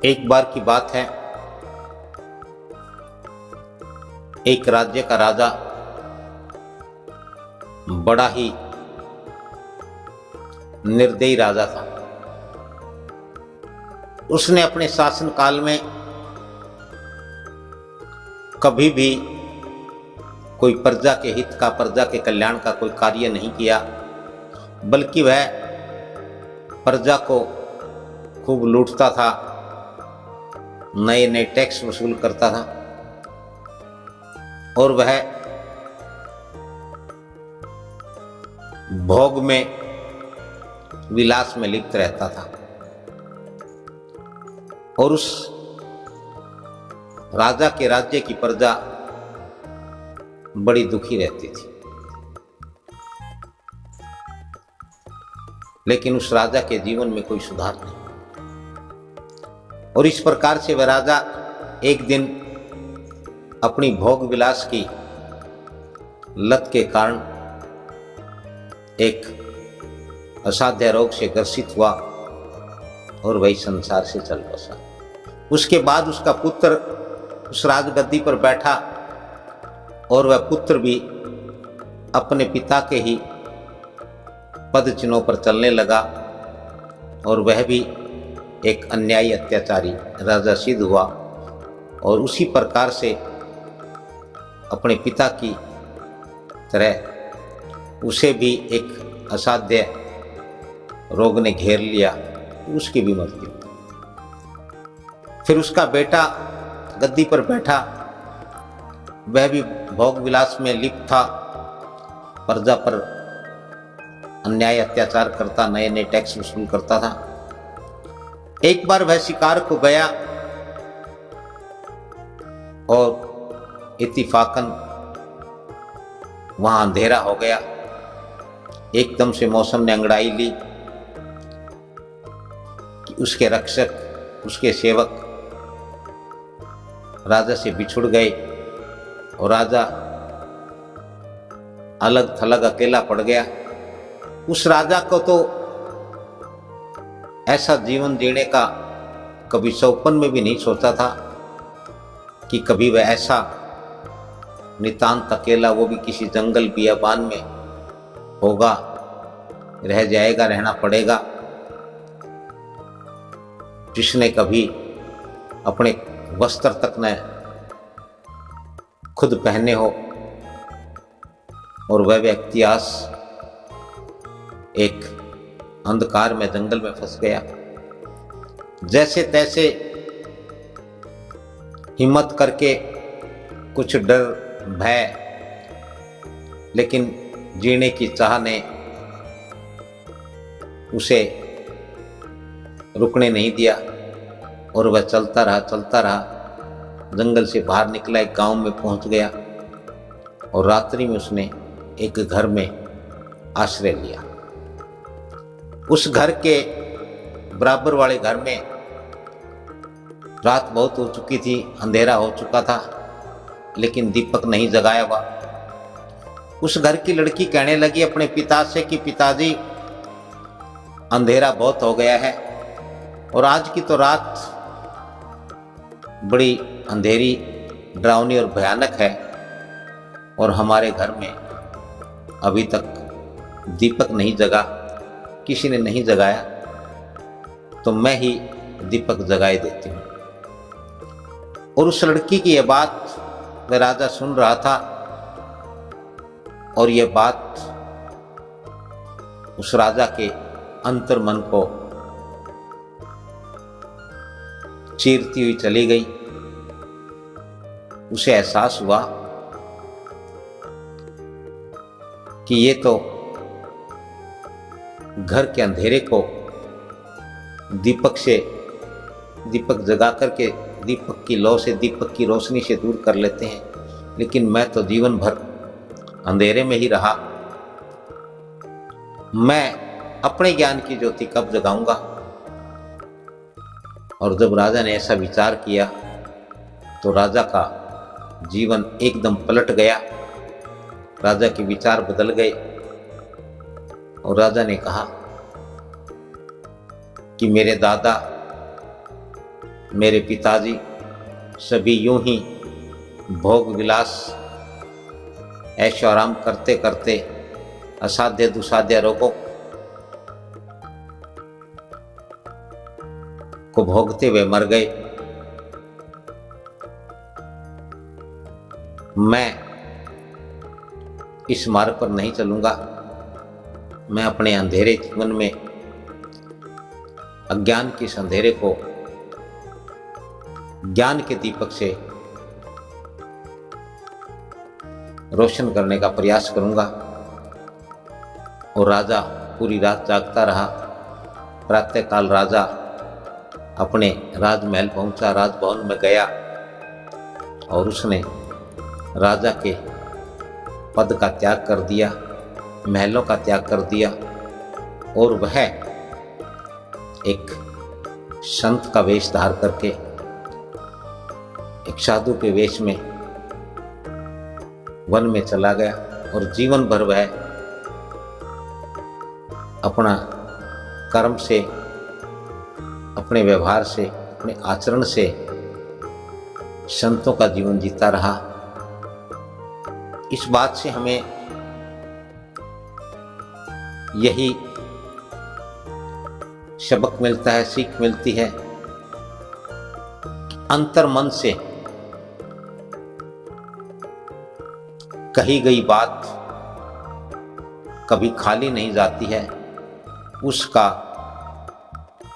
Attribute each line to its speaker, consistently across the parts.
Speaker 1: एक बार की बात है, एक राज्य का राजा बड़ा ही निर्दयी राजा था। उसने अपने शासन काल में कभी भी कोई प्रजा के हित का, प्रजा के कल्याण का कोई कार्य नहीं किया, बल्कि वह प्रजा को खूब लूटता था, नए नए टैक्स वसूल करता था और वह भोग में, विलास में लिप्त रहता था। और उस राजा के राज्य की प्रजा बड़ी दुखी रहती थी। लेकिन उस राजा के जीवन में कोई सुधार नहीं। और इस प्रकार से वह राजा एक दिन अपनी भोग विलास की लत के कारण एक असाध्य रोग से ग्रसित हुआ और वही संसार से चल बसा। उसके बाद उसका पुत्र उस राजगद्दी पर बैठा और वह पुत्र भी अपने पिता के ही पद चिन्हों पर चलने लगा और वह भी एक अन्यायी अत्याचारी राजा सिद्ध हुआ और उसी प्रकार से अपने पिता की तरह उसे भी एक असाध्य रोग ने घेर लिया, उसकी भी मृत्यु। फिर उसका बेटा गद्दी पर बैठा, वह भी भोग विलास में लिप्त था, प्रजा पर अन्याय अत्याचार करता, नए नए टैक्स वसूल करता था। एक बार वह शिकार को गया और इत्तिफाकन वहां अंधेरा हो गया। एकदम से मौसम ने अंगड़ाई ली कि उसके रक्षक, उसके सेवक राजा से बिछुड़ गए और राजा अलग थलग अकेला पड़ गया। उस राजा को तो ऐसा जीवन जीने का कभी सपन में भी नहीं सोचा था कि कभी वह ऐसा नितांत अकेला, वो भी किसी जंगल बियाबान में होगा, रह जाएगा, रहना पड़ेगा, जिसने कभी अपने वस्त्र तक न खुद पहने हो। और वह व्यक्ति आज एक अंधकार में जंगल में फंस गया। जैसे तैसे हिम्मत करके, कुछ डर भय लेकिन जीने की चाह ने उसे रुकने नहीं दिया और वह चलता रहा, जंगल से बाहर निकला, एक गांव में पहुंच गया और रात्रि में उसने एक घर में आश्रय लिया। उस घर के बराबर वाले घर में रात बहुत हो चुकी थी, अंधेरा हो चुका था, लेकिन दीपक नहीं जगाया हुआ। उस घर की लड़की कहने लगी अपने पिता से कि पिताजी, अंधेरा बहुत हो गया है और आज की तो रात बड़ी अंधेरी, डरावनी और भयानक है और हमारे घर में अभी तक दीपक नहीं जगा, किसी ने नहीं जगाया, तो मैं ही दीपक जगाए देती हूँ। और उस लड़की की यह बात वह राजा सुन रहा था और यह बात उस राजा के अंतर्मन को चीरती हुई चली गई। उसे एहसास हुआ कि ये तो घर के अंधेरे को दीपक जगा करके दीपक की लौ से, दीपक की रोशनी से दूर कर लेते हैं, लेकिन मैं तो जीवन भर अंधेरे में ही रहा। मैं अपने ज्ञान की ज्योति कब जगाऊंगा? और जब राजा ने ऐसा विचार किया तो राजा का जीवन एकदम पलट गया। राजा के विचार बदल गए और राजा ने कहा कि मेरे दादा मेरे पिताजी सभी यूं ही भोग विलास ऐशो आराम करते करते असाध्य दुसाध्य रोगों को भोगते हुए मर गए। मैं इस मार्ग पर नहीं चलूंगा। मैं अपने अंधेरे जीवन में अज्ञान के इस अंधेरे को ज्ञान के दीपक से रोशन करने का प्रयास करूंगा। और राजा पूरी रात जागता रहा। प्रातःकाल राजा अपने राजमहल पहुंचा, राजभवन में गया और उसने राजा के पद का त्याग कर दिया, महलों का त्याग कर दिया और वह एक संत का वेश धार करके, एक साधु के वेश में वन में चला गया। और जीवन भर वह अपना कर्म से, अपने व्यवहार से, अपने आचरण से संतों का जीवन जीता रहा। इस बात से हमें यही सबक मिलता है, सीख मिलती है। अंतर मन से कही गई बात कभी खाली नहीं जाती है। उसका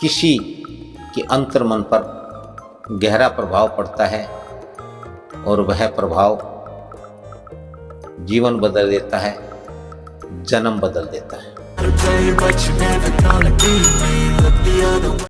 Speaker 1: किसी के अंतर मन पर गहरा प्रभाव पड़ता है और वह प्रभाव जीवन बदल देता है, जन्म बदल देता है।